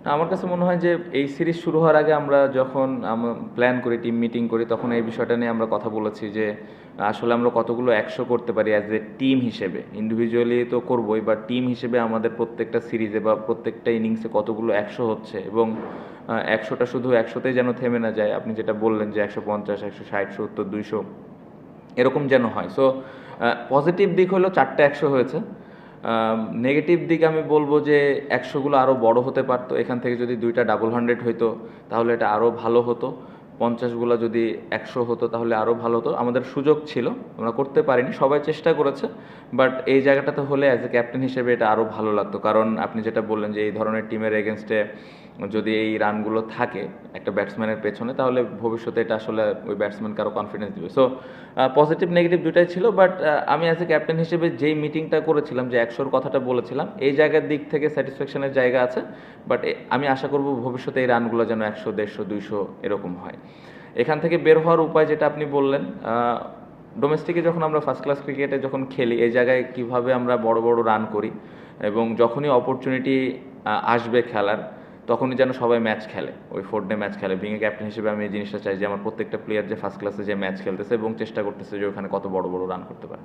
আমার কাছে মনে হয় যে এই সিরিজ শুরু হওয়ার আগে আমরা যখন প্ল্যান করি, টিম মিটিং করি, তখন এই বিষয়টা নিয়ে আমরা কথা বলেছি যে আসলে আমরা কতগুলো 100 করতে পারি অ্যাজ এ টিম হিসেবে। ইন্ডিভিজুয়ালি তো করবোই, বা টিম হিসেবে আমাদের প্রত্যেকটা সিরিজে বা প্রত্যেকটা ইনিংসে কতগুলো 100 হচ্ছে, এবং 100টা শুধু 100তেই যেন থেমে না যায়। আপনি যেটা বললেন যে 150, 160, 70, 200 এরকম যেন হয়। সো পজিটিভ দিক হলো 4টে 100 হয়েছে। নেগেটিভ দিক আমি বলব যে 100গুলো আরও বড় হতে পারতো। এখান থেকে যদি 2টা ডাবল 100 হইতো তাহলে এটা আরও ভালো হতো। 50গুলো যদি 100 হতো তাহলে আরও ভালো হতো। আমাদের সুযোগ ছিল, আমরা করতে পারিনি। সবাই চেষ্টা করেছে, বাট এই জায়গাটাতে হলে অ্যাজ এ ক্যাপ্টেন হিসেবে এটা আরও ভালো লাগতো। কারণ আপনি যেটা বললেন যে এই ধরনের টিমের এগেনস্টে যদি এই রানগুলো থাকে একটা ব্যাটসম্যানের পেছনে, তাহলে ভবিষ্যতে এটা আসলে ওই ব্যাটসম্যানকে আরও কনফিডেন্স দিবে। সো পজিটিভ নেগেটিভ দুটাই ছিল, বাট আমি অ্যাজ এ ক্যাপ্টেন হিসেবে যেই মিটিংটা করেছিলাম, যে 100-র কথাটা বলেছিলাম, এই জায়গার দিক থেকে স্যাটিসফ্যাকশনের জায়গা আছে। বাট আমি আশা করব ভবিষ্যতে এই রানগুলো যেন 100, 150, 200 এরকম হয়। এখান থেকে বের হওয়ার উপায় যেটা আপনি বললেন, ডোমেস্টিকে যখন আমরা ফার্স্ট ক্লাস ক্রিকেটে যখন খেলি, এই জায়গায় কিভাবে আমরা বড় বড় রান করি, এবং যখনই অপরচুনিটি আসবে খেলার, তখনই যেন সবাই ম্যাচ খেলে, ওই 4 ডে ম্যাচ খেলে। বিং এ ক্যাপ্টেন হিসেবে আমি এই জিনিসটা চাই যে আমার প্রত্যেকটা প্লেয়ার যে ফার্স্ট ক্লাসে যে ম্যাচ খেলতেছে এবং চেষ্টা করতেছে যে ওখানে কত বড় বড় রান করতে পারে।